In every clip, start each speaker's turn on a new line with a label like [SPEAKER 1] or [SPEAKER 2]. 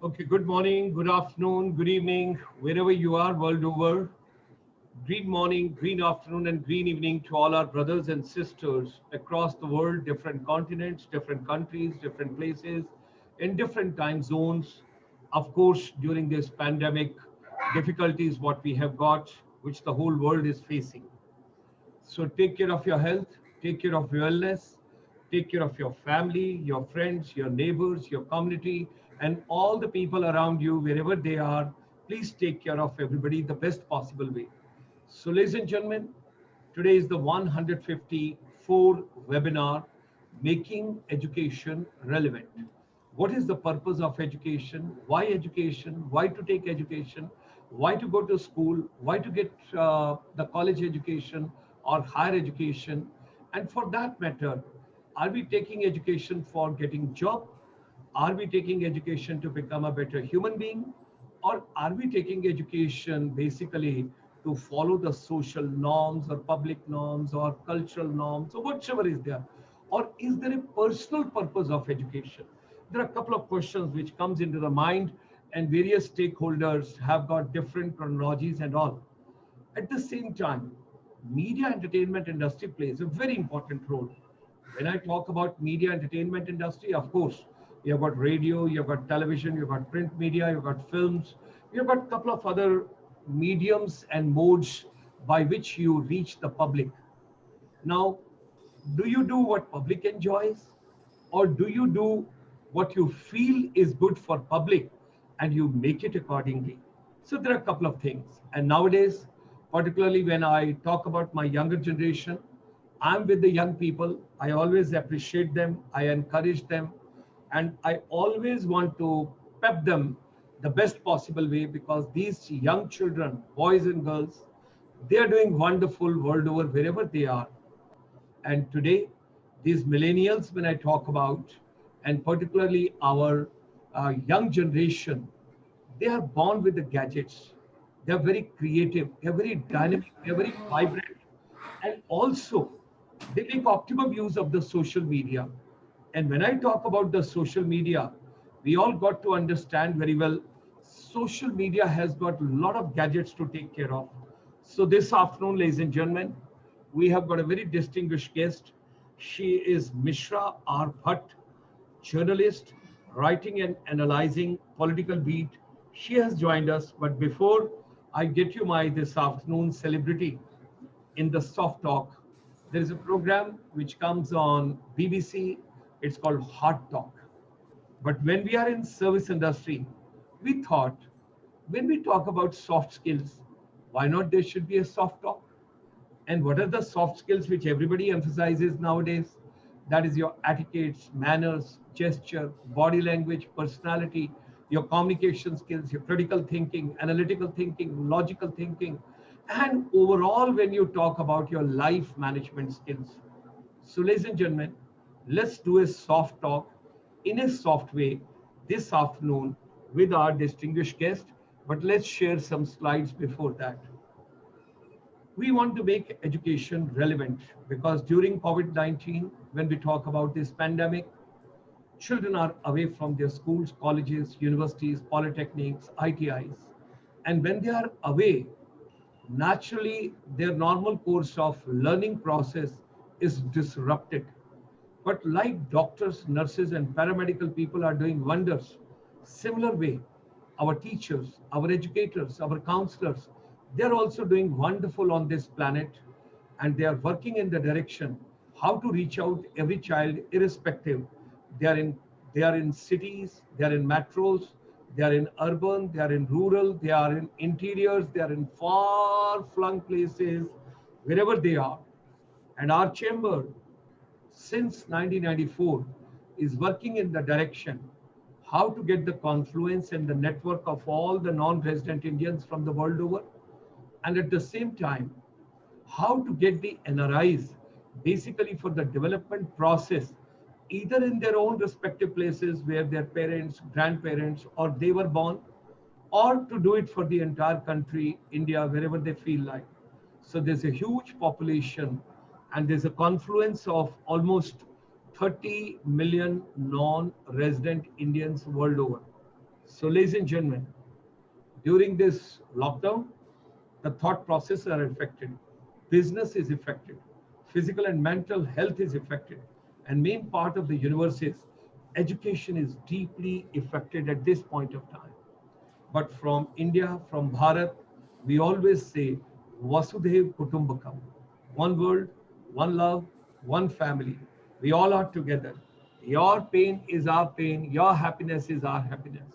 [SPEAKER 1] Okay, good morning, good afternoon, good evening, wherever you are world over. Green morning, green afternoon, and green evening to all our brothers and sisters across the world, different continents, different countries, different places, in different time zones. Of course, during this pandemic, difficulties what we have got, which the whole world is facing. So take care of your health, take care of your wellness, take care of your family, your friends, your neighbors, your community, and all the people around you, wherever they are. Please take care of everybody the best possible way. So, ladies and gentlemen, today is the 154 webinar, Making Education Relevant. What is the purpose of education? Why education? Why to take education? Why to go to school? Why to get the college education or higher education? And for that matter, are we taking education for getting job? Are we taking education to become a better human being? Or are we taking education basically to follow the social norms or public norms or cultural norms or whatever is there? Or is there a personal purpose of education? There are a couple of questions which comes into the mind, and various stakeholders have got different chronologies and all. At the same time, media entertainment industry plays a very important role. When I talk about media entertainment industry, of course, you've got radio, you've got television, you've got print media, you've got films, you've got a couple of other mediums and modes by which you reach the public. Now, do you do what public enjoys, or do you do what you feel is good for public and you make it accordingly? So there are a couple of things. And nowadays, particularly when I talk about my younger generation, I'm with the young people. I always appreciate them. I encourage them. And I always want to pep them the best possible way, because these young children, boys and girls, they are doing wonderful world over wherever they are. And today, these millennials, when I talk about, and particularly our young generation, they are born with the gadgets. They are very creative. They are very dynamic. They are very vibrant. And also, they make optimum use of the social media. And when I talk about the social media, we all got to understand very well, social media has got a lot of gadgets to take care of. So this afternoon, ladies and gentlemen, we have got a very distinguished guest. She is Mishra R. Bhatt, journalist, writing and analyzing political beat. She has joined us. But before I get you my this afternoon celebrity in the soft talk, there is a program which comes on BBC. It's called Hard Talk. But when we are in service industry, we thought, when we talk about soft skills, why not there should be a soft talk? And what are the soft skills which everybody emphasizes nowadays? That is your etiquettes, manners, gesture, body language, personality, your communication skills, your critical thinking, analytical thinking, logical thinking, and overall when you talk about your life management skills. So, ladies and gentlemen, let's do a soft talk in a soft way this afternoon with our distinguished guest. But let's share some slides before that. We want to make education relevant, because during COVID-19, when we talk about this pandemic, children are away from their schools, colleges, universities, polytechnics, ITIs. And when they are away, naturally their normal course of learning process is disrupted. But like doctors, nurses, and paramedical people are doing wonders, similar way, our teachers, our educators, our counselors, they're also doing wonderful on this planet, and they are working in the direction how to reach out every child, irrespective. They are in they are in cities, they are in metros, they are in urban, they are in rural, they are in interiors, they are in far-flung places, wherever they are. And our chamber since 1994 is working in the direction how to get the confluence and the network of all the non-resident Indians from the world over, and at the same time how to get the NRIs basically for the development process, either in their own respective places where their parents, grandparents, or they were born, or to do it for the entire country, India, wherever they feel like. So there's a huge population, and there's a confluence of almost 30 million non-resident Indians world over. So ladies and gentlemen, during this lockdown, the thought processes are affected, business is affected, physical and mental health is affected, and main part of the universe is education is deeply affected at this point of time. But from India, from Bharat, we always say Vasudhaiv Kutumbakam. One world, one love, one family. We all are together. Your pain is our pain. Your happiness is our happiness.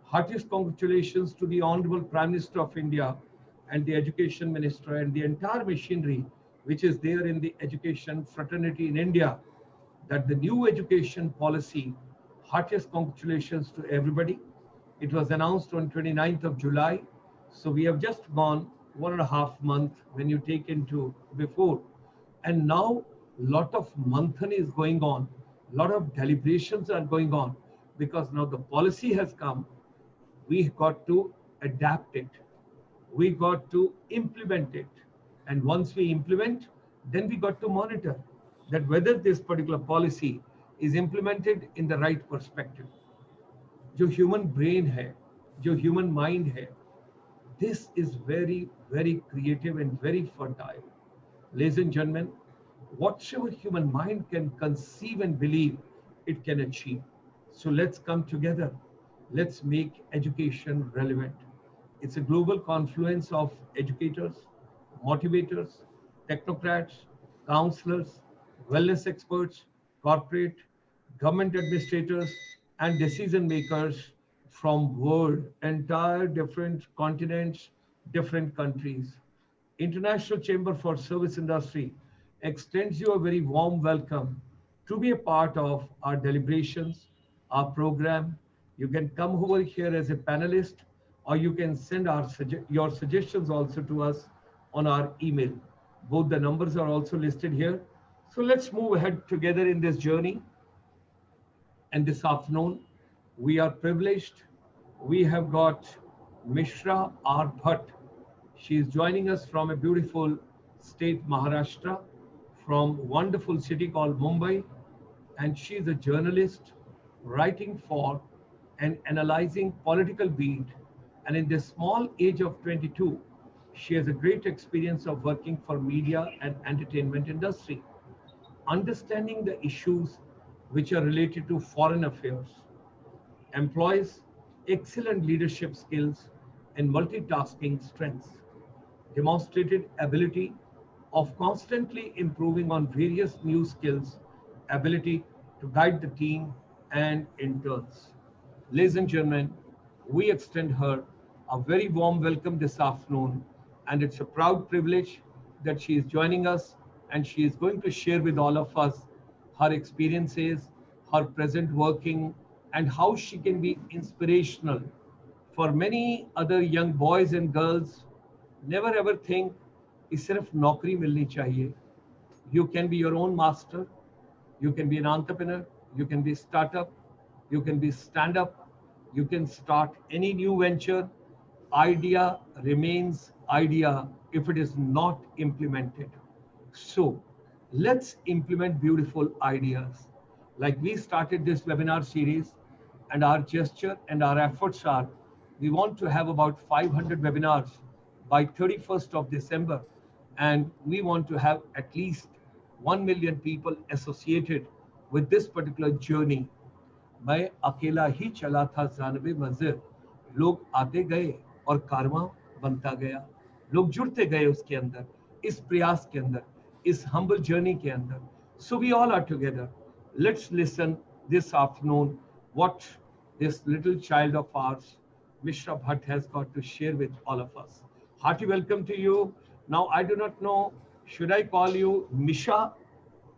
[SPEAKER 1] Heartiest congratulations to the Honorable Prime Minister of India and the Education Minister and the entire machinery which is there in the education fraternity in India, that the new education policy, heartiest congratulations to everybody. It was announced on 29th of July. So we have just gone 1.5 months when you take into before. And now lot of manthan is going on, lot of deliberations are going on, because now the policy has come. We got to adapt it. We got to implement it. And once we implement, then we got to monitor that whether this particular policy is implemented in the right perspective. जो human brain है, जो human mind है, this is very, very creative and very fertile. Ladies and gentlemen, whatever human mind can conceive and believe, it can achieve. So let's come together. Let's make education relevant. It's a global confluence of educators, motivators, technocrats, counselors, wellness experts, corporate, government administrators, and decision makers from world, entire different continents, different countries. International Chamber for Service Industry extends you a very warm welcome to be a part of our deliberations, our program. You can come over here as a panelist, or you can send your suggestions also to us on our email. Both the numbers are also listed here. So let's move ahead together in this journey. And this afternoon, we are privileged. We have got Mishra R. Bhatt. She is joining us from a beautiful state, Maharashtra, from wonderful city called Mumbai. And she is a journalist writing for and analyzing political beat. And in this small age of 22, she has a great experience of working for media and entertainment industry, understanding the issues which are related to foreign affairs, employs excellent leadership skills and multitasking strengths, demonstrated ability of constantly improving on various new skills, ability to guide the team and interns. Ladies and gentlemen, we extend her a very warm welcome this afternoon, and it's a proud privilege that she is joining us and she is going to share with all of us her experiences, her present working, and how she can be inspirational for many other young boys and girls. Never ever think कि सिर्फ नौकरी मिलनी चाहिए. You can be your own master. You can be an entrepreneur. You can be startup. You can be stand up. You can start any new venture. Idea remains idea if it is not implemented. So let's implement beautiful ideas. Like we started this webinar series, and our gesture and our efforts are we want to have about 500 webinars by 31st of December, and we want to have at least 1 million people associated with this particular journey. मैं अकेला ही चला था जानबे मंजिल, लोग आते गए और कारवां बनता गया, लोग जुड़ते गए उसके अंदर, इस प्रयास के अंदर, इस humble journey के अंदर. So we all are together. Let's listen this afternoon what this little child of ours, Mishra Bhatt, has got to share with all of us. Hearty welcome to you. Now I do not know, should I call you Misha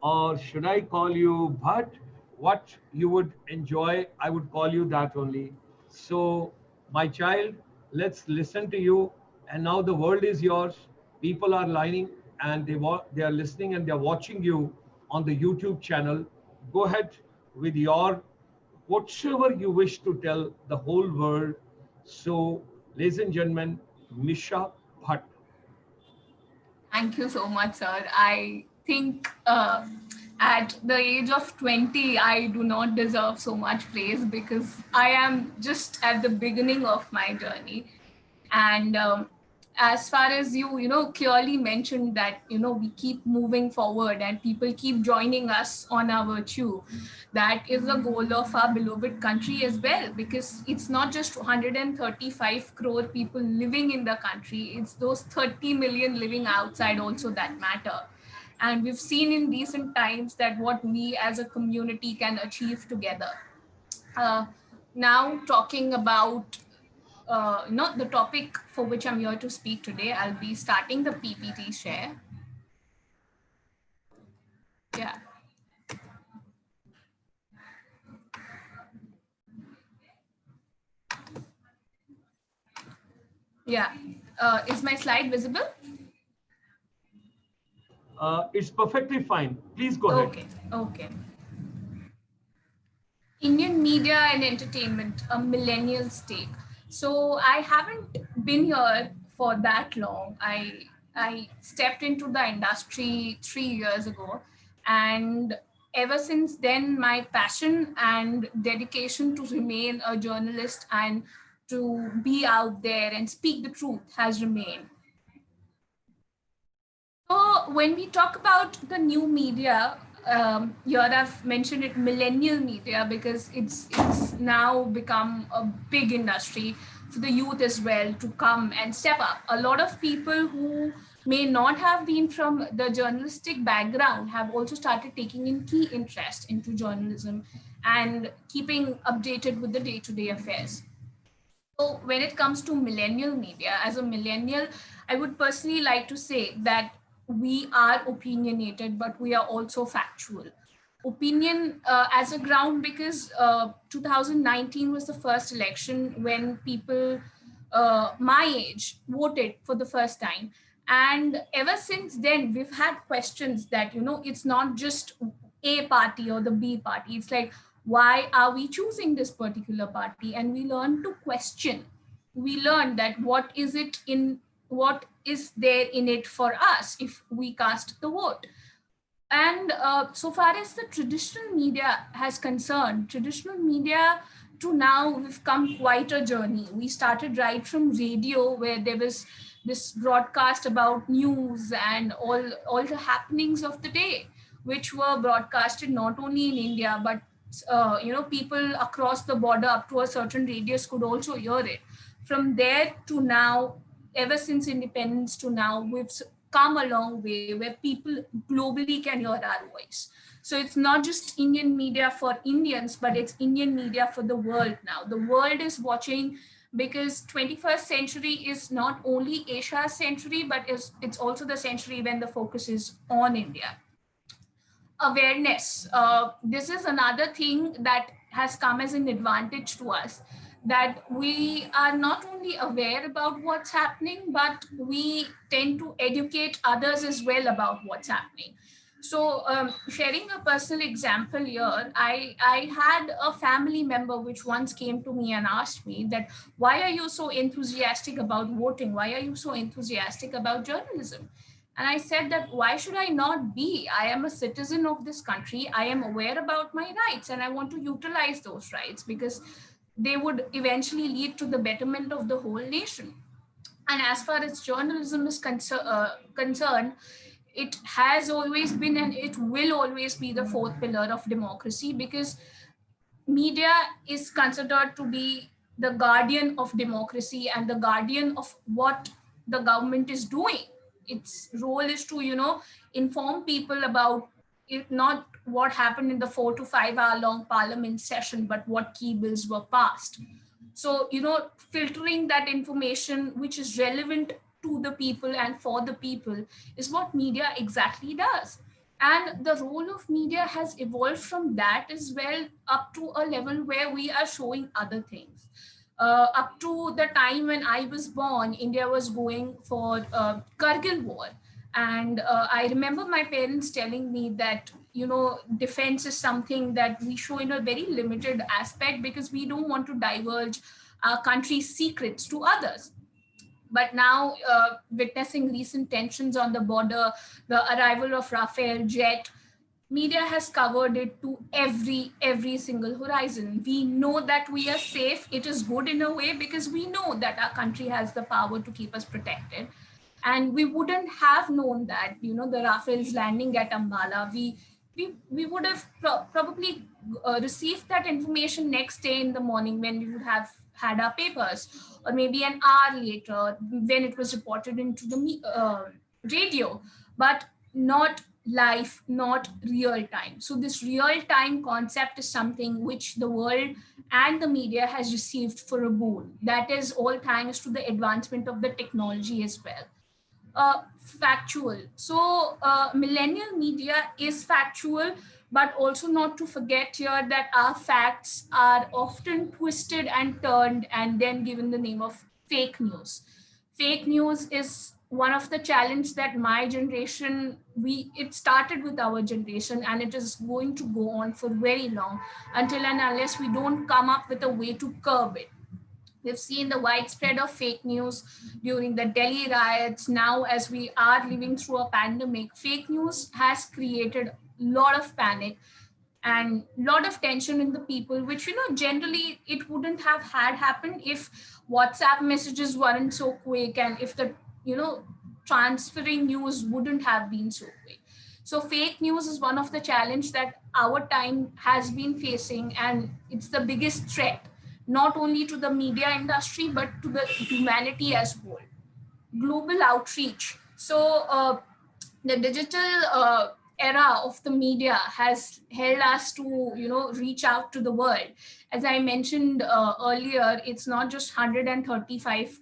[SPEAKER 1] or should I call you Bhatt? What you would enjoy, I would call you that only. So, my child, let's listen to you. And now the world is yours. People are lining and they are listening and they are watching you on the YouTube channel. Go ahead with your whatever you wish to tell the whole world. So, ladies and gentlemen, Misha Bhatt.
[SPEAKER 2] Thank you so much, sir. I think at the age of 20, I do not deserve so much praise because I am just at the beginning of my journey. And as far as you clearly mentioned that, we keep moving forward and people keep joining us on our virtue. That is the goal of our beloved country as well, because it's not just 135 crore people living in the country, it's those 30 million living outside also that matter. And we've seen in recent times that what we as a community can achieve together. uh, Now talking about not the topic for which I'm here to speak today, I'll be starting the PPT share. Yeah, yeah. Is my slide visible?
[SPEAKER 1] It's perfectly fine. Please go ahead.
[SPEAKER 2] Okay, okay. Indian media and entertainment, a millennial stake. So I haven't been here for that long. I stepped into the industry 3 years ago, and ever since then, my passion and dedication to remain a journalist and to be out there and speak the truth has remained. So when we talk about the new media, here I've mentioned it millennial media because it's now become a big industry for the youth as well to come and step up. A lot of people who may not have been from the journalistic background have also started taking in key interest into journalism and keeping updated with the day-to-day affairs. So when it comes to millennial media, as a millennial, I would personally like to say that we are opinionated, but we are also factual. Opinion as a ground because 2019 was the first election when people my age voted for the first time. And ever since then, we've had questions that, it's not just A party or the B party. It's like, why are we choosing this particular party? And we learn to question. We learn that what is there in it for us if we cast the vote. And so far as the traditional media has concerned, traditional media to now we've come quite a journey. We started right from radio, where there was this broadcast about news and all the happenings of the day, which were broadcasted not only in India but people across the border up to a certain radius could also hear it. From there to now, ever since independence to now, we've come a long way where people globally can hear our voice. So it's not just Indian media for Indians, but it's Indian media for the world now. The world is watching because 21st century is not only Asia's century, but it's also the century when the focus is on India. Awareness. This is another thing that has come as an advantage to us, that we are not only aware about what's happening, but we tend to educate others as well about what's happening. So, sharing a personal example here, I had a family member which once came to me and asked me that, why are you so enthusiastic about voting? Why are you so enthusiastic about journalism? And I said that, why should I not be? I am a citizen of this country. I am aware about my rights and I want to utilize those rights because they would eventually lead to the betterment of the whole nation. And as far as journalism is concerned, it has always been and it will always be the fourth pillar of democracy, because media is considered to be the guardian of democracy and the guardian of what the government is doing. Its role is to, inform people about it, not what happened in the 4 to 5 hour long parliament session, but what key bills were passed. So, filtering that information which is relevant to the people and for the people is what media exactly does. And the role of media has evolved from that as well up to a level where we are showing other things. Up to the time when I was born, India was going for Kargil war. And I remember my parents telling me that, defense is something that we show in a very limited aspect because we don't want to divulge our country's secrets to others. But now, witnessing recent tensions on the border, the arrival of Rafale jet, media has covered it to every single horizon. We know that we are safe. It is good in a way because we know that our country has the power to keep us protected, and we wouldn't have known that, the Rafale's landing at Ambala. We would have probably received that information next day in the morning when we would have had our papers, or maybe an hour later when it was reported into the radio, but not live, not real time. So this real time concept is something which the world and the media has received for a boon. That is all thanks to the advancement of the technology as well. Factual. So millennial media is factual, but also not to forget here that our facts are often twisted and turned and then given the name of fake news. Fake news is one of the challenge that my generation, it started with our generation, and it is going to go on for very long until and unless we don't come up with a way to curb it. We've seen the widespread of fake news during the Delhi riots. Now, as we are living through a pandemic, fake news has created a lot of panic and a lot of tension in the people, which, generally it wouldn't have had happened if WhatsApp messages weren't so quick, and if the, transferring news wouldn't have been so quick. So fake news is one of the challenge that our time has been facing, and it's the biggest threat, not only to the media industry, but to the humanity as whole. Global outreach. So the digital era of the media has held us to, reach out to the world. As I mentioned earlier, it's not just 135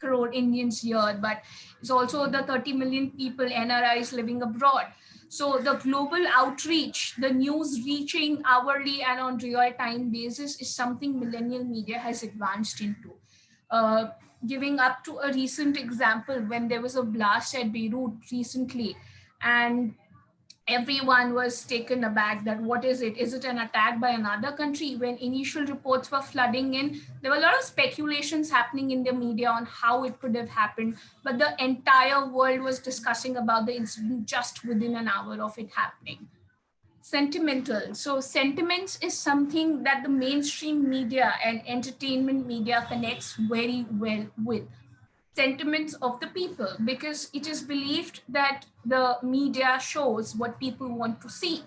[SPEAKER 2] crore Indians here, but it's also the 30 million people, NRIs living abroad. So the global outreach, the news reaching hourly and on real-time basis is something millennial media has advanced into. Uh, Giving up to a recent example, when there was a blast at Beirut recently, and everyone was taken aback that what is it? Is it an attack by another country? When initial reports were flooding in, there were a lot of speculations happening in the media on how it could have happened, but the entire world was discussing about the incident just within an hour of it happening. Sentimental. So sentiments is something that the mainstream media and entertainment media connects very well with. Sentiments of the people, because it is believed that the media shows what people want to see.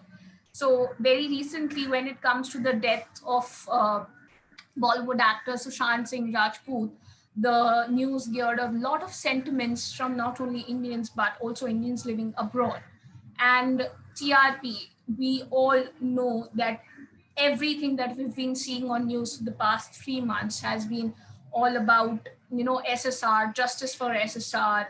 [SPEAKER 2] So very recently, when it comes to the death of Bollywood actor Sushant Singh Rajput, the news geared a lot of sentiments from not only Indians but also Indians living abroad. And TRP, we all know that everything that we've been seeing on news for the past 3 months has been all about, SSR, justice for SSR,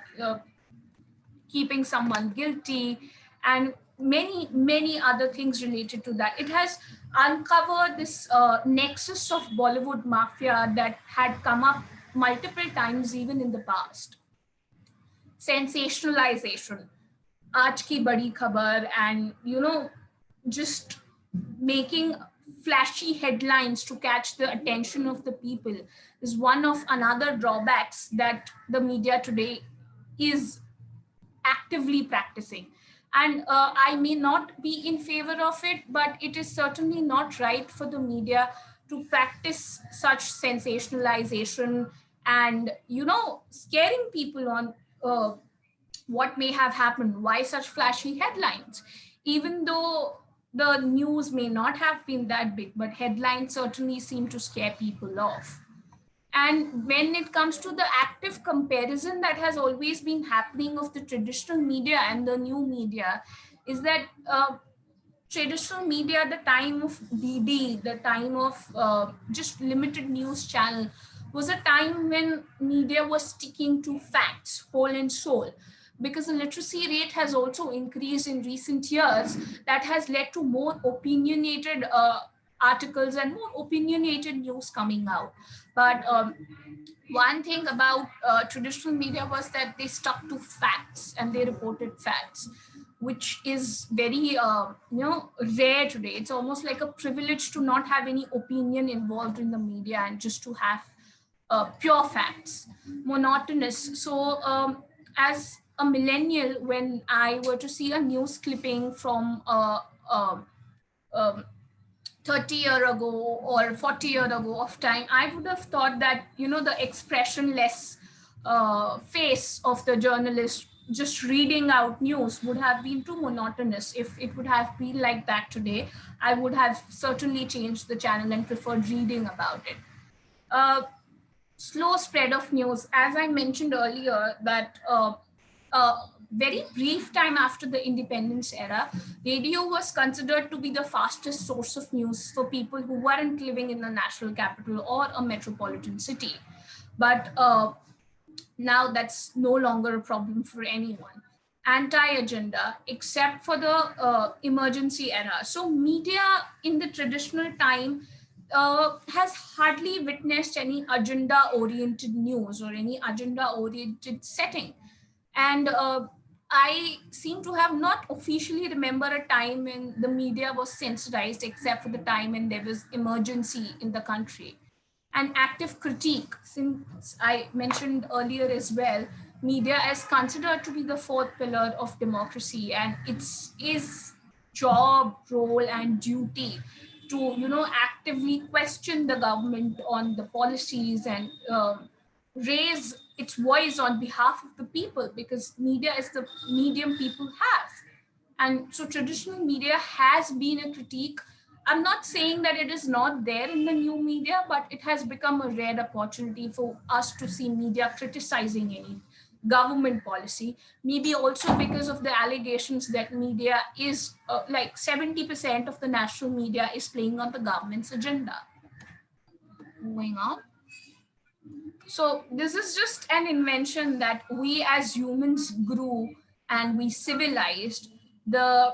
[SPEAKER 2] keeping someone guilty, and many other things related to that. It has uncovered this nexus of Bollywood mafia that had come up multiple times even in the past. Sensationalization, aaj ki badi khabar, and just making flashy headlines to catch the attention of the people is one of another drawbacks that the media today is actively practicing. And I may not be in favor of it, but it is certainly not right for the media to practice such sensationalization and, scaring people on what may have happened, why such flashy headlines, even though the news may not have been that big, but headlines certainly seem to scare people off. And when it comes to the active comparison that has always been happening of the traditional media and the new media, is that traditional media, the time of DD, the time of just limited news channel, was a time when media was sticking to facts, whole and soul. Because the literacy rate has also increased in recent years, that has led to more opinionated articles and more opinionated news coming out. But one thing about traditional media was that they stuck to facts and they reported facts, which is very rare today. It's almost like a privilege to not have any opinion involved in the media and just to have pure facts, monotonous. So as a millennial, when I were to see a news clipping from um 30-year ago or 40-year ago of time, I would have thought that, the expressionless face of the journalist just reading out news would have been too monotonous. If it would have been like that today, I would have certainly changed the channel and preferred reading about it. uh, Slow spread of news, as I mentioned earlier, that very brief time after the independence era, radio was considered to be the fastest source of news for people who weren't living in the national capital or a metropolitan city. But now that's no longer a problem for anyone. Anti-agenda, except for the emergency era. So media in the traditional time has hardly witnessed any agenda-oriented news or any agenda-oriented setting. And I seem to have not officially remember a time when the media was sensitized, except for the time when there was emergency in the country. And active critique, since I mentioned earlier as well, media is considered to be the fourth pillar of democracy, and it's is job, role, and duty to actively question the government on the policies and raise its voice on behalf of the people, because media is the medium people have. And so traditional media has been a critique. I'm not saying that it is not there in the new media, but it has become a rare opportunity for us to see media criticizing any government policy. Maybe also because of the allegations that media is like 70% of the national media is playing on the government's agenda. Moving on. So this is just an invention that we as humans grew and we civilized. The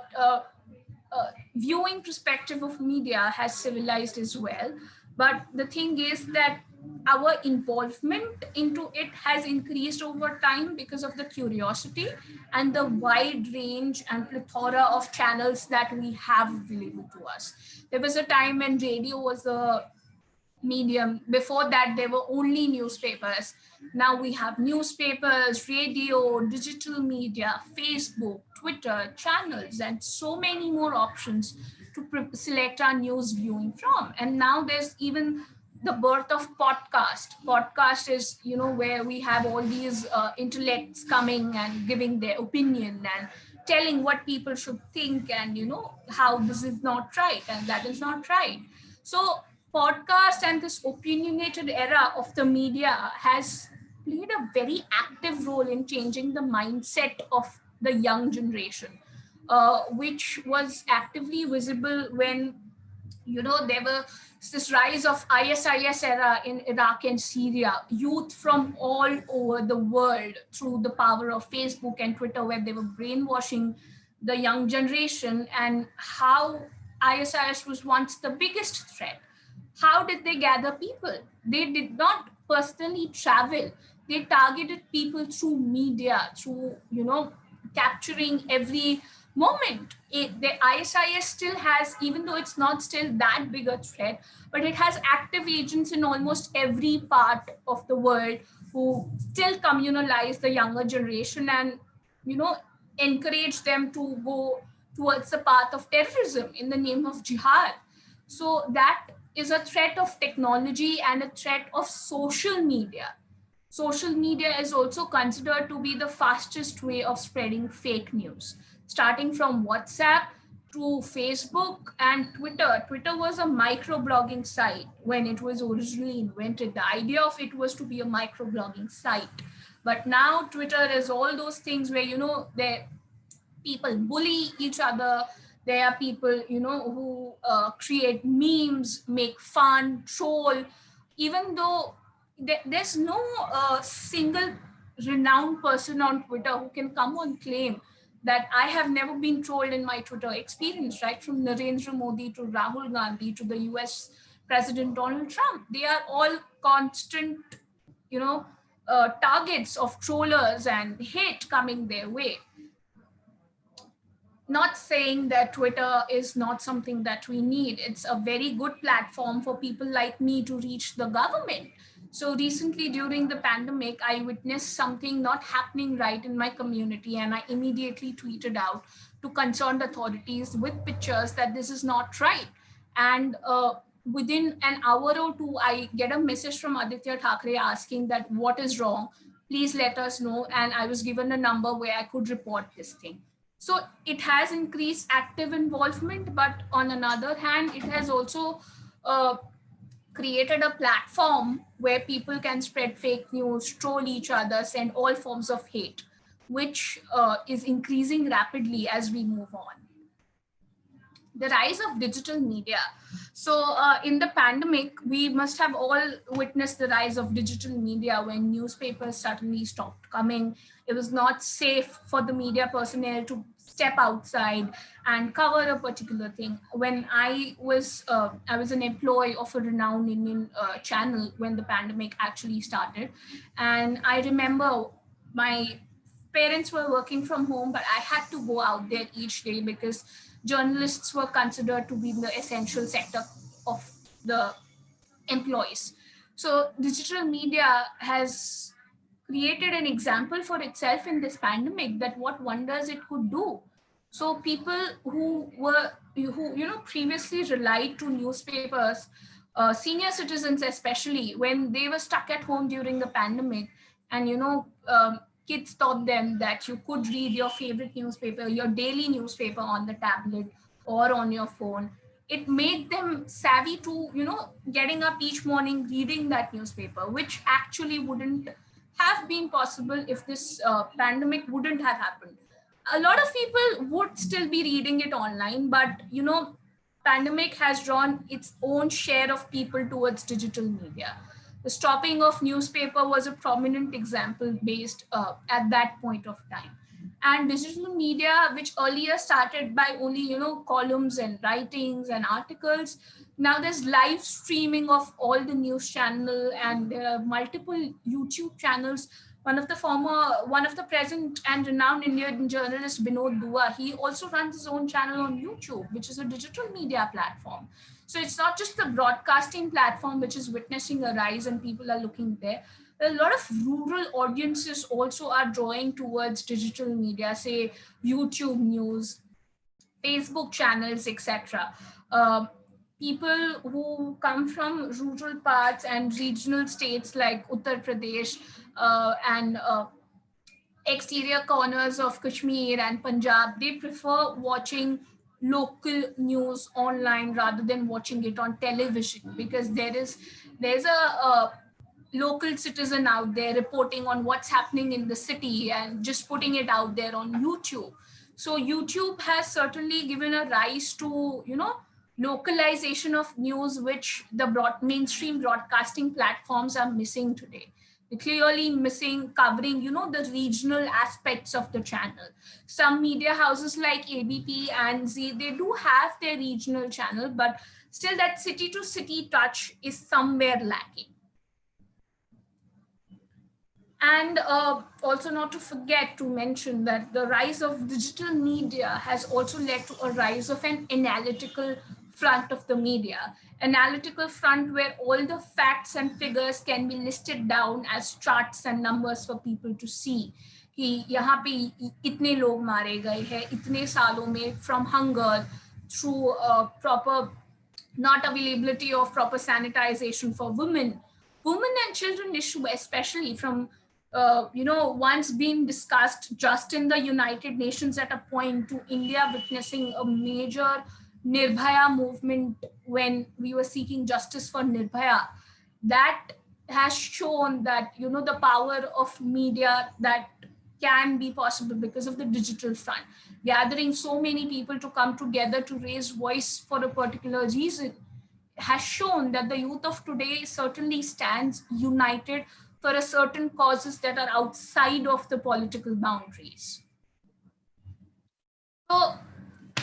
[SPEAKER 2] viewing perspective of media has civilized as well. But the thing is that our involvement into it has increased over time because of the curiosity and the wide range and plethora of channels that we have available to us. There was a time when radio was the medium. Before that, there were only newspapers. Now we have newspapers, radio, digital media, Facebook, Twitter, channels, and so many more options to select our news viewing from. And now there's even the birth of podcast is where we have all these intellects coming and giving their opinion and telling what people should think, and how this is not right and that is not right. So podcast and this opinionated era of the media has played a very active role in changing the mindset of the young generation, which was actively visible when there were this rise of ISIS era in Iraq and Syria, youth from all over the world through the power of Facebook and Twitter, where they were brainwashing the young generation, and how ISIS was once the biggest threat. How did they gather people? They did not personally travel. They targeted people through media, through capturing every moment. The ISIS still has, even though it's not still that big a threat, but it has active agents in almost every part of the world who still communalize the younger generation and you know encourage them to go towards the path of terrorism in the name of jihad. So that is a threat of technology and a threat of social media. Social media is also considered to be the fastest way of spreading fake news, starting from WhatsApp to Facebook and Twitter. Twitter was a microblogging site when it was originally invented. The idea of it was to be a microblogging site. But now Twitter is all those things where, there people bully each other. There are people who create memes, make fun, troll, even though there's no single renowned person on Twitter who can come and claim that I have never been trolled in my Twitter experience, right? From Narendra Modi to Rahul Gandhi to the US President Donald Trump, they are all constant you know targets of trollers and hate coming their way. Not saying that Twitter is not something that we need. It's a very good platform for people like me to reach the government. So recently during the pandemic, I witnessed something not happening right in my community, and I immediately tweeted out to concerned authorities with pictures that this is not right. And within an hour or two, I get a message from Aditya Thackeray asking that what is wrong, please let us know. And I was given a number where I could report this thing. So it has increased active involvement, but on another hand, it has also uh, created a platform where people can spread fake news, troll each other, send all forms of hate, which is increasing rapidly as we move on. The rise of digital media. So in the pandemic, we must have all witnessed the rise of digital media when newspapers suddenly stopped coming. It was not safe for the media personnel to step outside and cover a particular thing. When I was an employee of a renowned Indian channel when the pandemic actually started, and I remember my parents were working from home, but I had to go out there each day because journalists were considered to be the essential sector of the employees. So digital media has created an example for itself in this pandemic that what wonders it could do. So people who previously relied to newspapers, senior citizens especially, when they were stuck at home during the pandemic, and kids taught them that you could read your favorite newspaper, your daily newspaper on the tablet or on your phone. It made them savvy to getting up each morning reading that newspaper, which actually wouldn't have been possible if this pandemic wouldn't have happened. A lot of people would still be reading it online, but pandemic has drawn its own share of people towards digital media. The stopping of newspaper was a prominent example based at that point of time. And digital media, which earlier started by only columns and writings and articles, now there's live streaming of all the news channel, and there are multiple YouTube channels. One of the present and renowned Indian journalist Binod Dua, he also runs his own channel on YouTube, which is a digital media platform. So it's not just the broadcasting platform which is witnessing a rise and people are looking there. A lot of rural audiences also are drawing towards digital media, say YouTube news, Facebook channels, etc. People who come from rural parts and regional states like Uttar Pradesh and exterior corners of Kashmir and Punjab, they prefer watching local news online rather than watching it on television, because there's a local citizen out there reporting on what's happening in the city and just putting it out there on YouTube. So YouTube has certainly given a rise to localization of news, which the mainstream broadcasting platforms are missing today. They're clearly missing covering the regional aspects of the channel. Some media houses like ABP and Z, they do have their regional channel, but still that city to city touch is somewhere lacking. And also not to forget to mention that the rise of digital media has also led to a rise of an analytical front of the media. Analytical front where all the facts and figures can be listed down as charts and numbers for people to see. कि यहाँ पे इतने लोग मारे गए हैं इतने सालों में, from hunger through proper not availability of proper sanitization for women and children issue, especially from once being discussed just in the United Nations at a point, to India witnessing a major Nirbhaya movement when we were seeking justice for Nirbhaya. That has shown that the power of media that can be possible because of the digital front, gathering so many people to come together to raise voice for a particular reason has shown that the youth of today certainly stands united for a certain causes that are outside of the political boundaries. So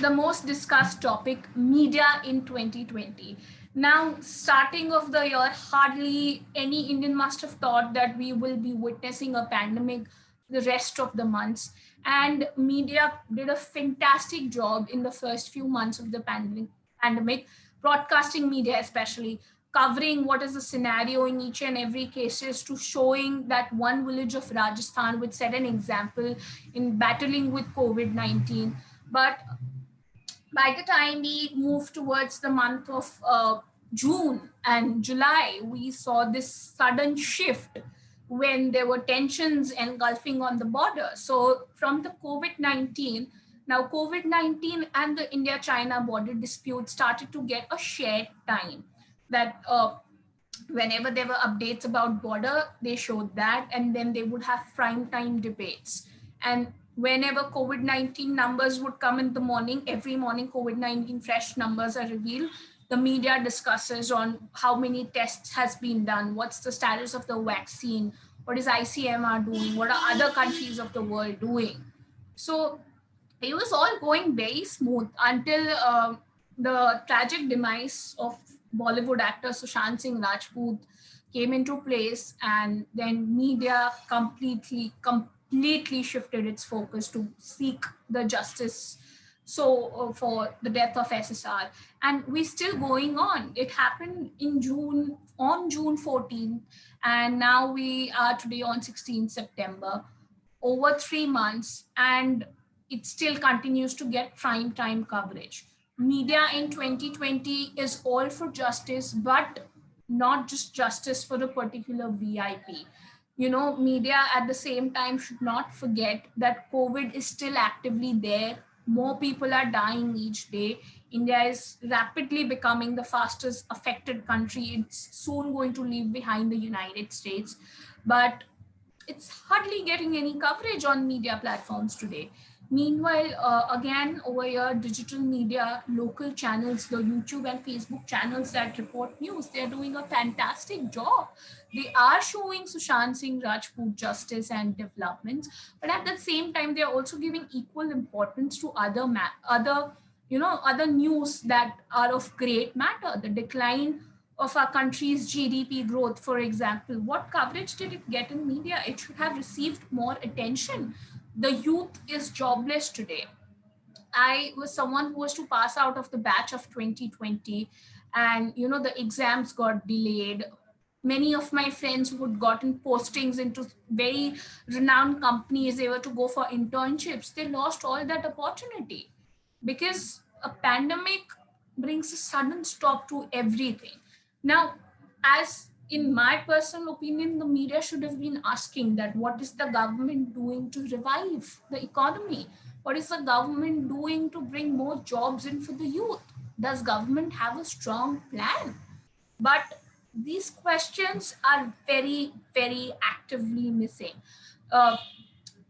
[SPEAKER 2] the most discussed topic, media in 2020. Now, starting of the year, hardly any Indian must have thought that we will be witnessing a pandemic the rest of the months. And media did a fantastic job in the first few months of the pandemic, broadcasting media especially, covering what is the scenario in each and every cases, to showing that one village of Rajasthan would set an example in battling with COVID-19. But by the time we moved towards the month of June and July, we saw this sudden shift when there were tensions engulfing on the border. So from the COVID-19, now COVID-19 and the India-China border dispute started to get a shared time, that whenever there were updates about border, they showed that, and then they would have prime time debates. And whenever COVID-19 numbers would come in the morning, every morning COVID-19 fresh numbers are revealed, the media discusses on how many tests has been done, what's the status of the vaccine, what is ICMR doing, what are other countries of the world doing. So it was all going very smooth until the tragic demise of Bollywood actor Sushant Singh Rajput came into place, and then media completely shifted its focus to seek the justice. So for the death of SSR, and we're still going on. It happened in June, on June 14th, and now we are today on 16th September, over 3 months, and it still continues to get prime time coverage. Media in 2020 is all for justice, but not just justice for a particular VIP. You know, media at the same time should not forget that COVID is still actively there. More people are dying each day. India is rapidly becoming the fastest affected country. It's soon going to leave behind the United States. But it's hardly getting any coverage on media platforms today. Meanwhile, again, over here, digital media, local channels, the YouTube and Facebook channels that report news, they're doing a fantastic job. They are showing Sushant Singh Rajput justice and developments, but at the same time, they're also giving equal importance to other news that are of great matter. The decline of our country's GDP growth, for example, what coverage did it get in media? It should have received more attention. The youth is jobless today. I was someone who was to pass out of the batch of 2020, and the exams got delayed. Many of my friends who had gotten postings into very renowned companies, they were to go for internships. They lost all that opportunity because a pandemic brings a sudden stop to everything. Now, as in my personal opinion, the media should have been asking that what is the government doing to revive the economy? What is the government doing to bring more jobs in for the youth? Does government have a strong plan? But these questions are very, very actively missing. Uh,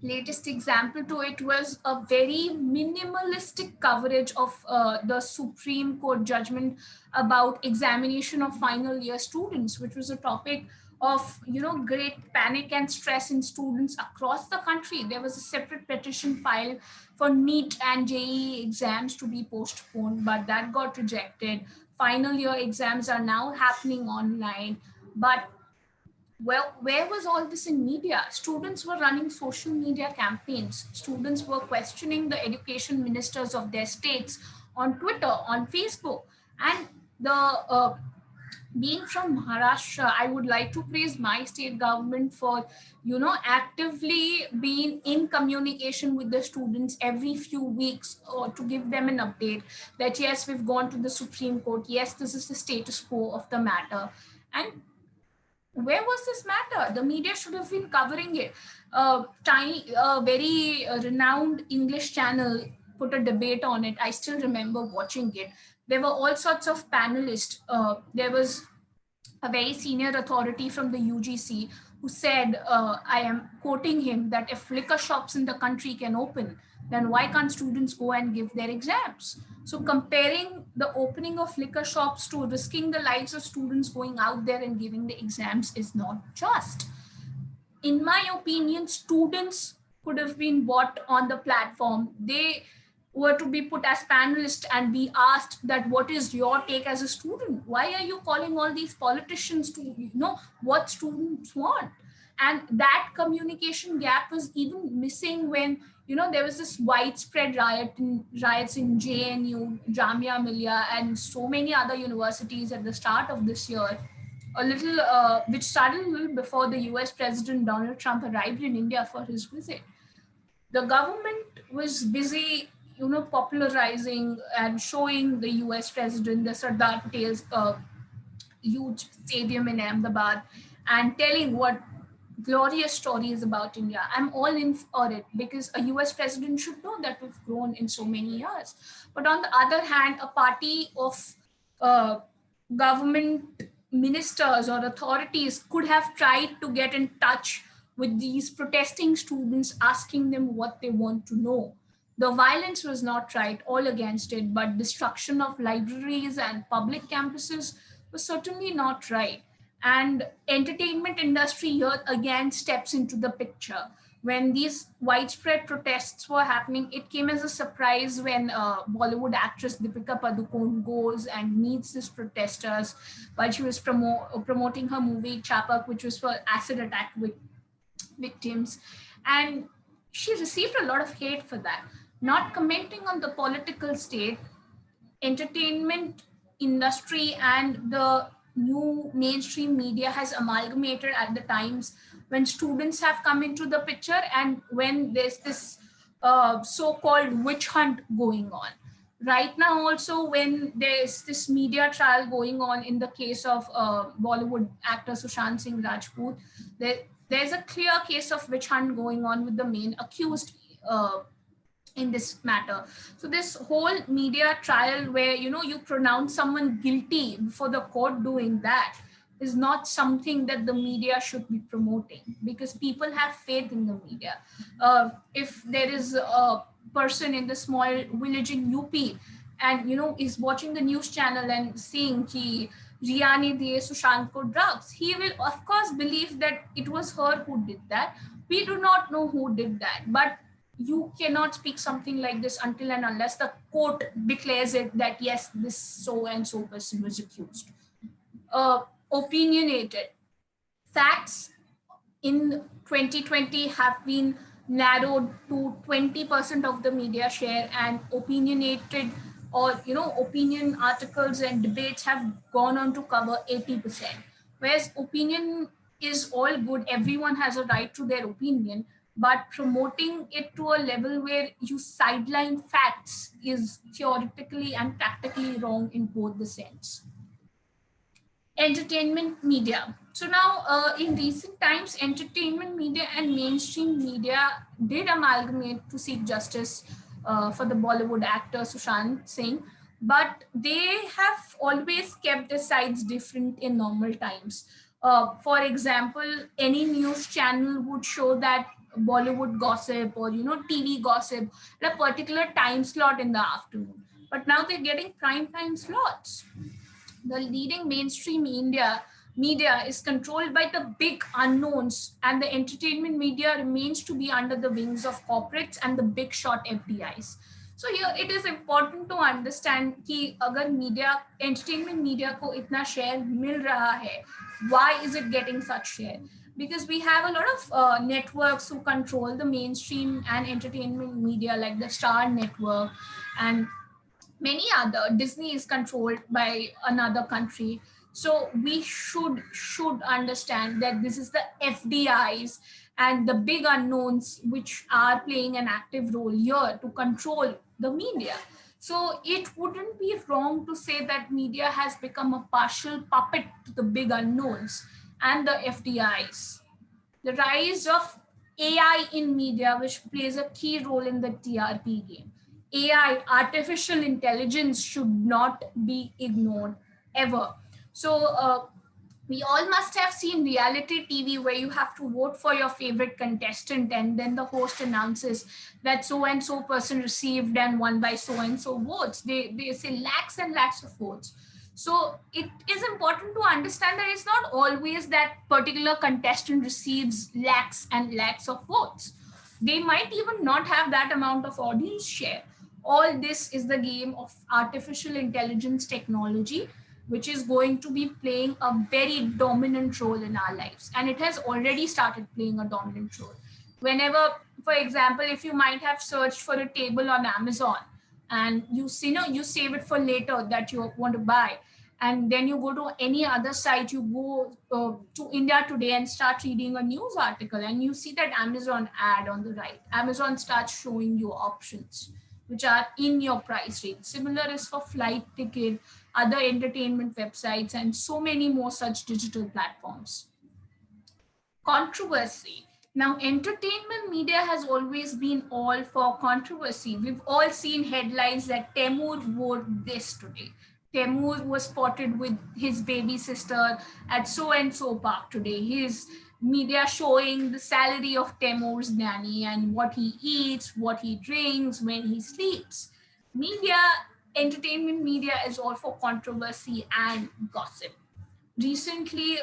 [SPEAKER 2] Latest example to it was a very minimalistic coverage of the Supreme Court judgment about examination of final year students, which was a topic of great panic and stress in students across the country. There was a separate petition filed for NEET and JEE exams to be postponed, but that got rejected. Final year exams are now happening online, but well, where was all this in media? Students were running social media campaigns. Students were questioning the education ministers of their states on Twitter, on Facebook. And the being from Maharashtra, I would like to praise my state government for, actively being in communication with the students every few weeks, or to give them an update that yes, we've gone to the Supreme Court. Yes, this is the status quo of the matter. And where was this matter? The media should have been covering it. A very renowned English channel put a debate on it. I still remember watching it. There were all sorts of panelists. There was a very senior authority from the UGC who said, I am quoting him, that if liquor shops in the country can open, then why can't students go and give their exams? So comparing the opening of liquor shops to risking the lives of students going out there and giving the exams is not just. In my opinion, students could have been bought on the platform. were to be put as panelists and be asked that what is your take as a student, why are you calling all these politicians to know what students want? And that communication gap was even missing when there was this widespread riots in JNU, Jamia Millia, and so many other universities at the start of this year, a little which started a little before the US President Donald Trump arrived in India for his visit. The government was busy, popularizing and showing the US president the Sardar Patel's huge stadium in Ahmedabad and telling what glorious stories about India. I'm all in for it because a US president should know that we've grown in so many years. But on the other hand, a party of uh, government ministers or authorities could have tried to get in touch with these protesting students, asking them what they want to know. The violence was not right, all against it, but destruction of libraries and public campuses was certainly not right. And entertainment industry here again steps into the picture. When these widespread protests were happening, it came as a surprise when Bollywood actress Deepika Padukone goes and meets these protesters while she was promoting her movie Chapak, which was for acid attack victims. And she received a lot of hate for that. Not commenting on the political state, entertainment industry and the new mainstream media has amalgamated at the times when students have come into the picture and when there's this so-called witch hunt going on. Right now also, when there's this media trial going on in the case of Bollywood actor Sushant Singh Rajput, there's a clear case of witch hunt going on with the main accused in this matter. So this whole media trial where you pronounce someone guilty before the court doing that is not something that the media should be promoting, because people have faith in the media. If there is a person in the small village in UP and is watching the news channel and seeing ki Riya ne diye Sushant ko drugs, he will of course believe that it was her who did that. We do not know who did that, but you cannot speak something like this until and unless the court declares it that yes, this so and so person was accused. Opinionated facts in 2020 have been narrowed to 20% of the media share, and opinionated or opinion articles and debates have gone on to cover 80%. Whereas opinion is all good, everyone has a right to their opinion, but promoting it to a level where you sideline facts is theoretically and practically wrong in both the sense. Entertainment media. So now, in recent times, entertainment media and mainstream media did amalgamate to seek justice for the Bollywood actor Sushant Singh, but they have always kept their sides different in normal times. For example, any news channel would show that Bollywood gossip or TV gossip at a particular time slot in the afternoon. But now they're getting prime time slots. The leading mainstream media is controlled by the big unknowns, and the entertainment media remains to be under the wings of corporates and the big shot FDIs. So here it is important to understand कि अगर media entertainment media को इतना share मिल रहा है, why is it getting such share? Because we have a lot of networks who control the mainstream and entertainment media, like the Star Network and many other. Disney is controlled by another country. So we should understand that this is the FDIs and the big unknowns which are playing an active role here to control the media. So it wouldn't be wrong to say that media has become a partial puppet to the big unknowns and the FDIs. The rise of AI in media, which plays a key role in the TRP game. AI, artificial intelligence, should not be ignored ever. So we all must have seen reality TV where you have to vote for your favorite contestant, and then the host announces that so and so person received and won by so and so votes. They say lakhs and lakhs of votes. So it is important to understand that it's not always that particular contestant receives lakhs and lakhs of votes. They might even not have that amount of audience share. All this is the game of artificial intelligence technology, which is going to be playing a very dominant role in our lives. And it has already started playing a dominant role. Whenever, for example, if you might have searched for a table on Amazon, and you save it for later that you want to buy, and then you go to any other site, you go to India Today and start reading a news article, and you see that Amazon ad on the right. Amazon starts showing you options which are in your price range. Similar is for flight ticket, other entertainment websites, and so many more such digital platforms. Controversy. Now, entertainment media has always been all for controversy. We've all seen headlines that Temur wore this today. Temur was spotted with his baby sister at so and so park today. His media showing the salary of Temur's nanny and what he eats, what he drinks, when he sleeps. Media, entertainment media is all for controversy and gossip. Recently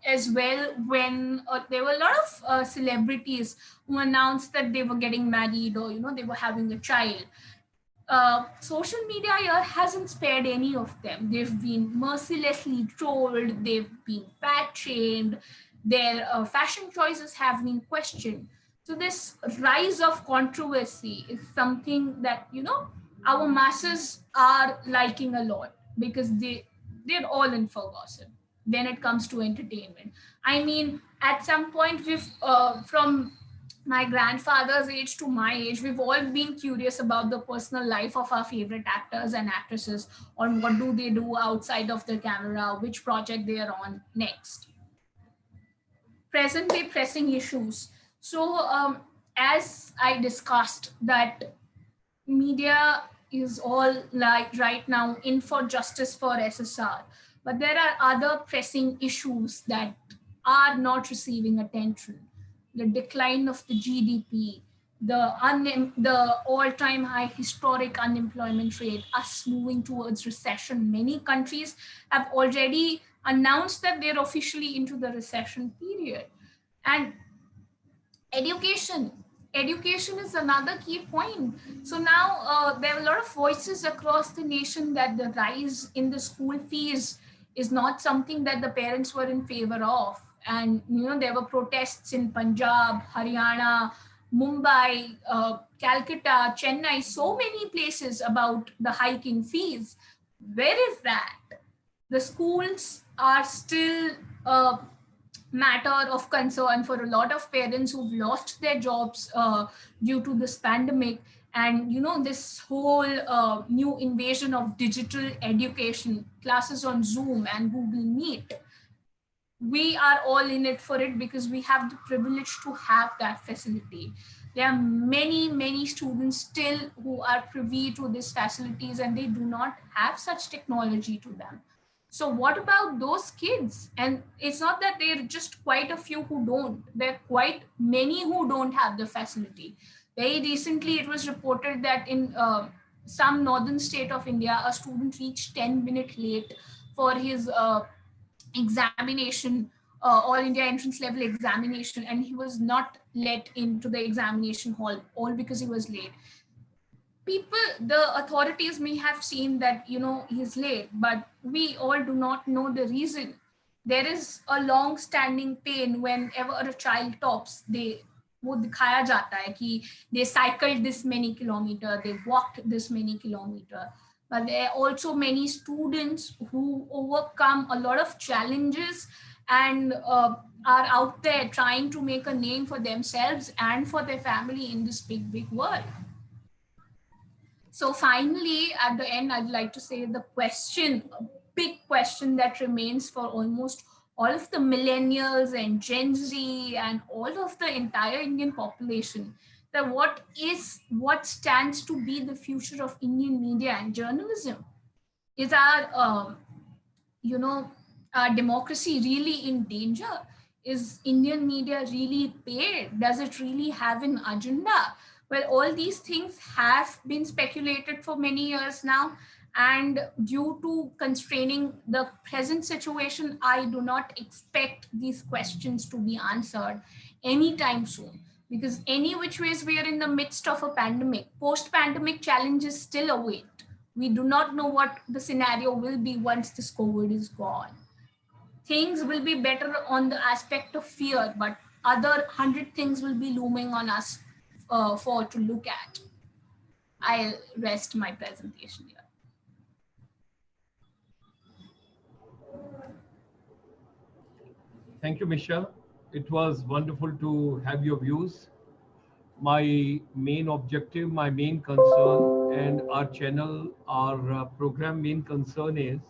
[SPEAKER 2] as well, when there were a lot of celebrities who announced that they were getting married, or they were having a child. Social media here hasn't spared any of them. They've been mercilessly trolled, they've been fat shamed, their fashion choices have been questioned. So this rise of controversy is something that our masses are liking a lot, because they're all in for gossip when it comes to entertainment. I mean, at some point, we've from my grandfather's age to my age, we've all been curious about the personal life of our favorite actors and actresses, on what do they do outside of the camera, which project they are on next. Present day pressing issues. So as I discussed, that media is all like right now in for justice for SSR, but there are other pressing issues that are not receiving attention. The decline of the GDP, the all-time high historic unemployment rate, us moving towards recession. Many countries have already announced that they're officially into the recession period. And education. Education is another key point. So now there are a lot of voices across the nation that the rise in the school fees is not something that the parents were in favor of. And there were protests in Punjab, Haryana, Mumbai, Calcutta, Chennai, so many places about the hike in fees. Where is that? The schools are still matter of concern for a lot of parents who've lost their jobs due to this pandemic. And this whole new invasion of digital education, classes on Zoom and Google Meet, we are all in it for it because we have the privilege to have that facility. There are many students still who are privy to these facilities, and they do not have such technology to them. So what about those kids? And it's not that they're just quite a few who don't. There are quite many who don't have the facility. Very recently, it was reported that in some northern state of India, a student reached 10 minutes late for his examination, all India entrance level examination, and he was not let into the examination hall, all because he was late. People, the authorities may have seen that he's late, but we all do not know the reason. There is a long standing pain whenever a child tops, they वो दिखाया जाता है कि they cycled this many kilometer, they walked this many kilometer. But there are also many students who overcome a lot of challenges and are out there trying to make a name for themselves and for their family in this big world. So finally, at the end, I'd like to say the question, a big question that remains for almost all of the millennials and Gen Z and all of the entire Indian population, that what stands to be the future of Indian media and journalism? Is our democracy really in danger? Is Indian media really paid? Does it really have an agenda? Well, all these things have been speculated for many years now. And due to constraining the present situation, I do not expect these questions to be answered anytime soon. because any which ways we are in the midst of a pandemic. Post-pandemic challenges still await. We do not know what the scenario will be once this COVID is gone. Things will be better on the aspect of fear, but other 100 things will be looming on us for to look at. I'll rest my presentation here.
[SPEAKER 1] Thank you, Misha. It was wonderful to have your views. My main objective, my main concern, and our channel, our program main concern is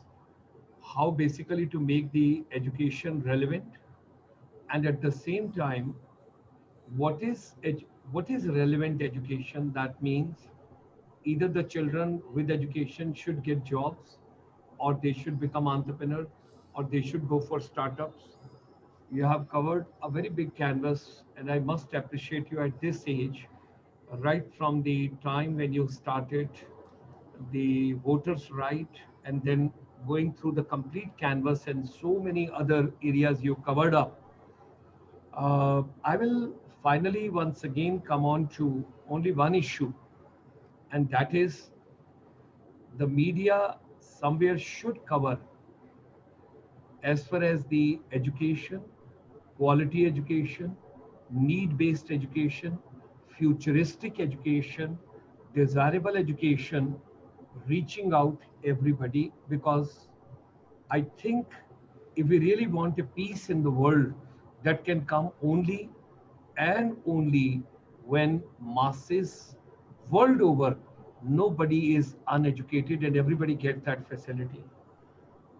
[SPEAKER 1] how basically to make the education relevant, and at the same time, what is relevant education? That means either the children with education should get jobs, or they should become entrepreneur, or they should go for startups. You have covered a very big canvas, and I must appreciate you at this age, right from the time when you started the voters' right, and then going through the complete canvas and so many other areas you covered up. I will finally once again come on to only one issue, and that is the media somewhere should cover as far as the education, quality education, need-based education, futuristic education, desirable education, reaching out everybody, because I think if we really want a peace in the world, that can come only and only when masses world over, nobody is uneducated and everybody gets that facility.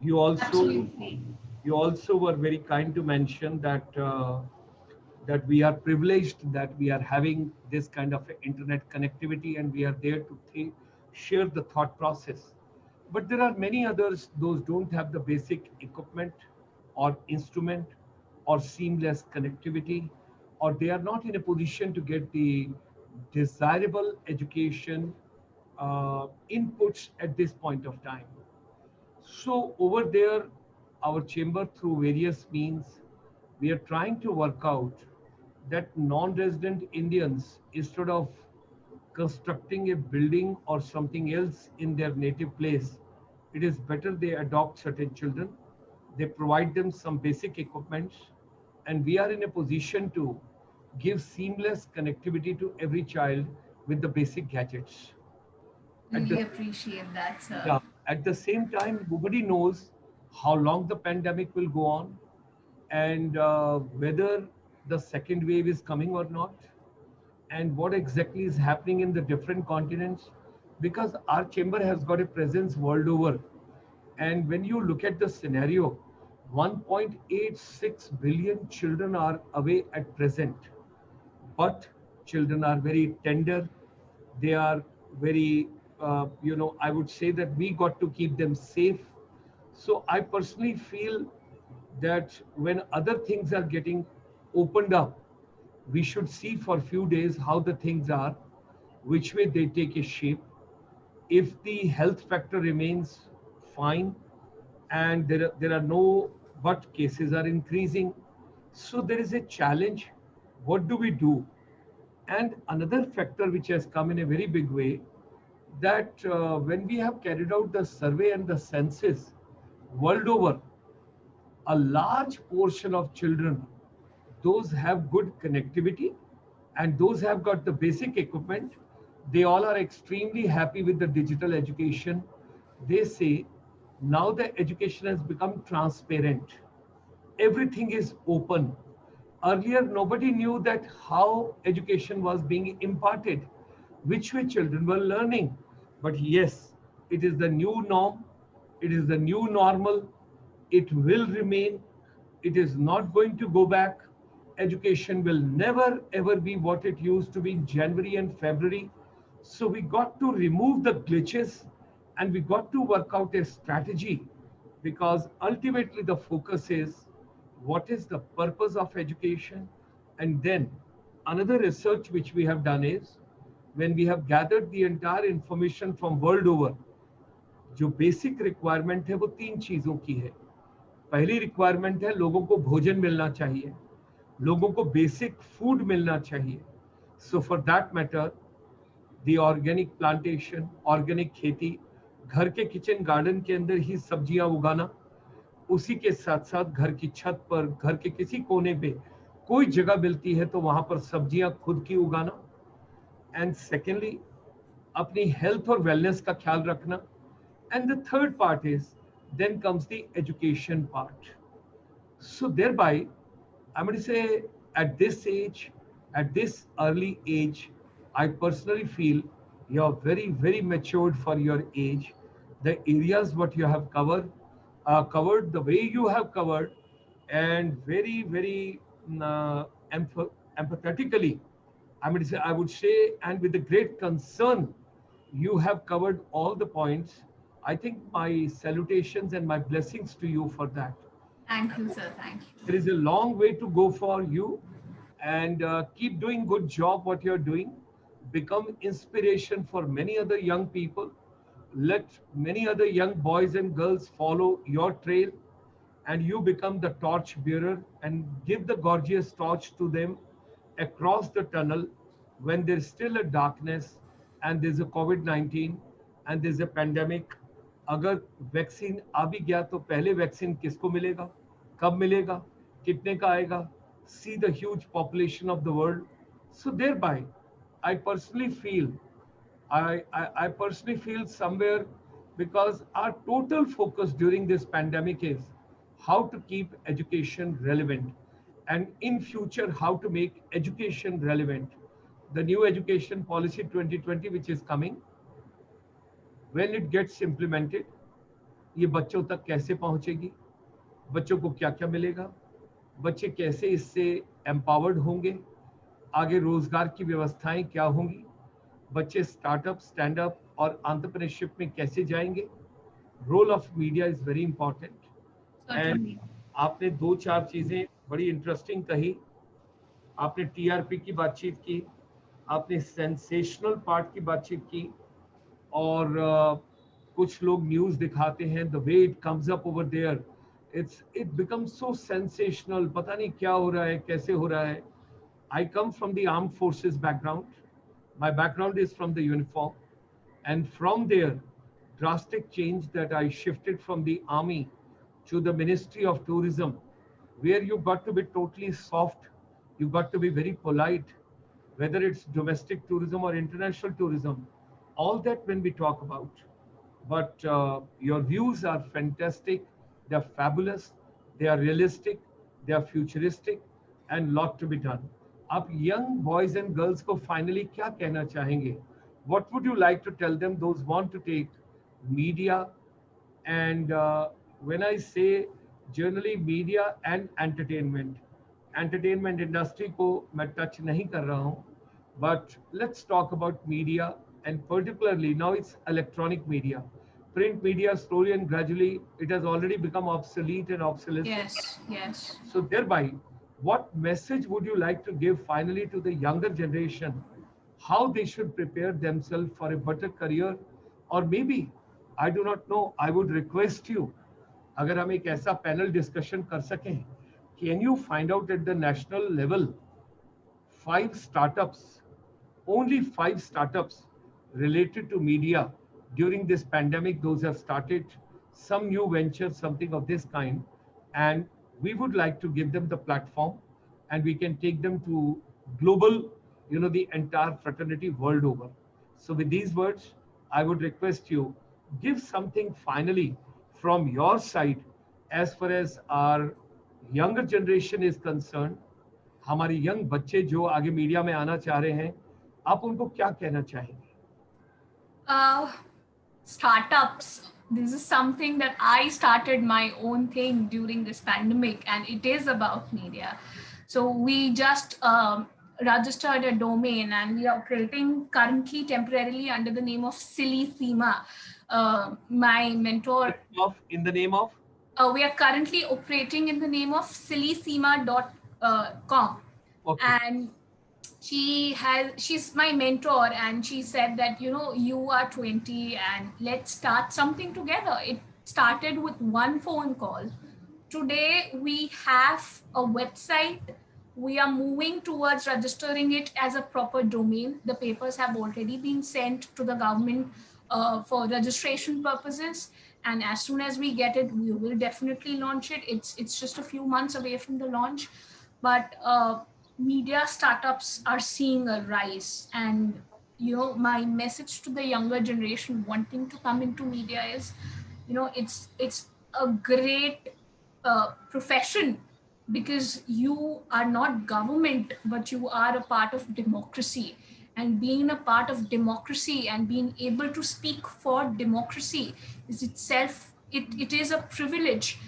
[SPEAKER 1] You also
[SPEAKER 2] Absolutely.
[SPEAKER 1] you also were very kind to mention that that we are privileged that we are having this kind of internet connectivity and we are there to share the thought process. But there are many others, those don't have the basic equipment or instrument or seamless connectivity, or they are not in a position to get the desirable education inputs at this point of time. So over there, our chamber through various means, we are trying to work out that non-resident Indians, instead of constructing a building or something else in their native place, it is better they adopt certain children, they provide them some basic equipment, and we are in a position to give seamless connectivity to every child with the basic gadgets. At the
[SPEAKER 2] Really appreciate that, sir.
[SPEAKER 1] yeah, at the same time, nobody knows how long the pandemic will go on, and whether the second wave is coming or not, and what exactly is happening in the different continents, because our chamber has got a presence world over. And when you look at the scenario, 1.86 billion children are away at present, but children are very tender. They are very, I would say that we got to keep them safe. So I personally feel that when other things are getting opened up, we should see for a few days how the things are, which way they take a shape. If the health factor remains fine, and there are no but cases are increasing, so there is a challenge. What do we do? And another factor which has come in a very big way, that when we have carried out the survey and the census world over, a large portion of children, those have good connectivity and those have got the basic equipment, they all are extremely happy with the digital education. They say now the education has become transparent, everything is open. Earlier, nobody knew that how education was being imparted, which way children were learning. But yes, it is the new norm, it is the new normal, it will remain, it is not going to go back. Education will never ever be what it used to be in January and February. So we got to remove the glitches and we got to work out a strategy, because ultimately the focus is what is the purpose of education. And then another research which we have done is, when we have gathered the entire information from world over, जो basic requirement है वो तीन चीजों की है. पहली requirement है लोगों को भोजन मिलना चाहिए, लोगों को बेसिक फूड मिलना चाहिए, So for that matter, the organic plantation, organic खेती, घर के किचन गार्डन के अंदर ही सब्जियां उगाना, उसी के साथ साथ घर की छत पर, घर के किसी कोने पे कोई जगह मिलती है तो वहां पर सब्जियां खुद की उगाना. एंड सेकेंडली, अपनी हेल्थ और वेलनेस का ख्याल रखना. And the third part is, then comes the education part. So thereby, I'm going to say at this age, at this early age, I personally feel you're very, very matured for your age. The areas what you have covered the way you have covered, and very, very empathetically, I would say, and with a great concern, you have covered all the points. I think my salutations and my blessings to you for that.
[SPEAKER 2] Thank you, sir. Thank
[SPEAKER 1] There
[SPEAKER 2] you.
[SPEAKER 1] is a long way to go for you, and keep doing good job what you're doing. Become inspiration for many other young people. Let many other young boys and girls follow your trail, and you become the torch bearer and give the gorgeous torch to them across the tunnel when there's still a darkness and there's a COVID-19 and there's a pandemic. अगर vaccine आ भी गया तो पहले vaccine किसको मिलेगा, कब मिलेगा, कितने का आएगा? See the huge population of the world. So thereby, I personally feel I personally feel somewhere, because our total focus during this pandemic is how to keep education relevant, and in future how to make education relevant. The new education policy 2020 which is coming, when it gets implemented, ये बच्चों तक कैसे पहुंचेगी, बच्चों को क्या क्या मिलेगा, बच्चे कैसे इससे एम्पावर्ड होंगे, आगे रोजगार की व्यवस्थाएं क्या होंगी, बच्चे स्टार्टअप, स्टैंड अप और एंटरप्रेन्योरशिप में कैसे जाएंगे. Role of media is very important. And
[SPEAKER 2] Certainly.
[SPEAKER 1] आपने दो चार चीजें बड़ी इंटरेस्टिंग कही. आपने टीआरपी की बातचीत की, आपने सेंसेशनल पार्ट की बातचीत की, और कुछ लोग न्यूज दिखाते हैं, the way it comes up over there, it becomes so sensational, पता नहीं क्या हो रहा है, कैसे हो रहा है. I come from the armed forces background. My background is from the uniform. And from there, drastic change that I shifted from the army to the Ministry of Tourism, where you got to be totally soft, you got to be very polite, whether it's domestic tourism or international tourism, all that when we talk about. But your views are fantastic, they're fabulous, they are realistic, they are futuristic, and lot to be done. आप young boys and girls को finally क्या कहना चाहेंगे? What would you like to tell them, those want to take media? And when I say generally media and entertainment industry को मैं touch नहीं कर रहा हूँ, but let's talk about media, and particularly now it's electronic media. Print media slowly and gradually it has already become obsolete and obsolescent.
[SPEAKER 2] Yes, yes.
[SPEAKER 1] So thereby, what message would you like to give finally to the younger generation, how they should prepare themselves for a better career? Or maybe, I do not know, I would request you, अगर हम एक ऐसा panel discussion कर सकें, can you find out at the national level 5 startups, only 5 startups related to media during this pandemic? Those have started some new venture, something of this kind, and we would like to give them the platform, and we can take them to global, the entire fraternity world over. So with these words, I would request you, give something finally from your side as far as our younger generation is concerned. हमारे young बच्चे जो आगे media में आना चाह रहे हैं, आप उनको क्या कहना चाहेंगे?
[SPEAKER 2] Uh, Startups. This is something that I started my own thing during this pandemic, and it is about media. So we just registered a domain, and we are operating currently temporarily under the name of Silly Seema. My mentor.
[SPEAKER 1] In the name of?
[SPEAKER 2] We are currently operating in the name of sillyseema.com.
[SPEAKER 1] Okay.
[SPEAKER 2] And she's my mentor, and she said that, you are 20 and let's start something together. It started with one phone call. Today we have a website, We are moving towards registering it as a proper domain. The papers have already been sent to the government for registration purposes. And as soon as we get it, we will definitely launch it. It's just a few months away from the launch. But media startups are seeing a rise. And, my message to the younger generation wanting to come into media is, it's a great profession, because you are not government, but you are a part of democracy. And being a part of democracy and being able to speak for democracy is itself, it is a privilege.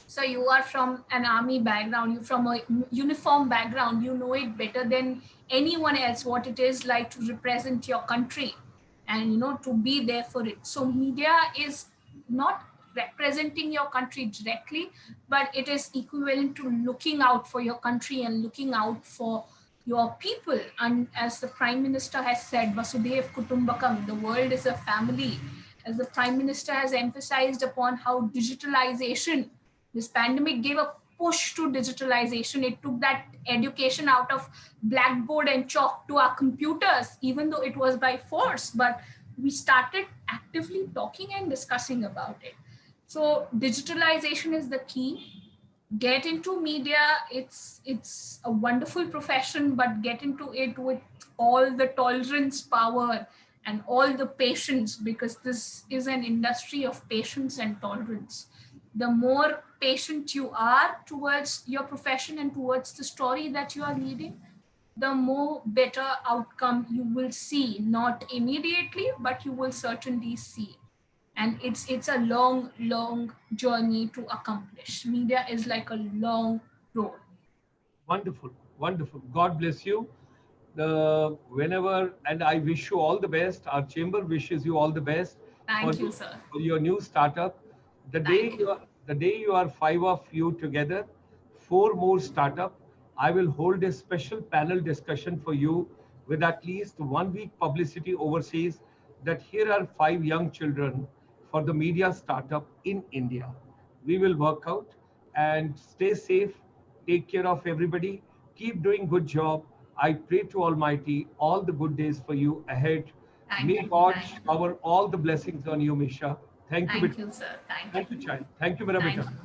[SPEAKER 2] So you are from an army background, you're from a uniform background, you know it better than anyone else what it is like to represent your country, and to be there for it. So media is not representing your country directly, but it is equivalent to looking out for your country and looking out for your people. And as the Prime Minister has said, Vasudev Kutumbakam, the world is a family. As the Prime Minister has emphasized upon how digitalization, this pandemic gave a push to digitalization. It took that education out of blackboard and chalk to our computers, even though it was by force, but we started actively talking and discussing about it. So digitalization is the key. Get into media. It's a wonderful profession, but get into it with all the tolerance power and all the patience, because this is an industry of patience and tolerance. The more patient you are towards your profession and towards the story that you are leading, the more better outcome you will see, not immediately, but you will certainly see. And it's a long journey to accomplish. Media is like a long road.
[SPEAKER 1] Wonderful, wonderful. God bless you. Whenever, and I wish you all the best. Our chamber wishes you all the best for,
[SPEAKER 2] Thank you, sir.
[SPEAKER 1] for your new startup.
[SPEAKER 2] Thank you.
[SPEAKER 1] The day you are five of you together, four more startup, I will hold a special panel discussion for you with at least 1 week publicity overseas that here are five young children for the media startup in India. We will work out and stay safe. Take care of everybody. Keep doing good job. I pray to Almighty all the good days for you ahead.
[SPEAKER 2] Thank
[SPEAKER 1] May
[SPEAKER 2] you.
[SPEAKER 1] God
[SPEAKER 2] Thank you.
[SPEAKER 1] shower all the blessings on you, Misha. Thank you,
[SPEAKER 2] Thank
[SPEAKER 1] beta.
[SPEAKER 2] you, sir. Thank you.
[SPEAKER 1] Thank you, child. Thank you, Mera
[SPEAKER 2] Thank
[SPEAKER 1] beta.
[SPEAKER 2] you.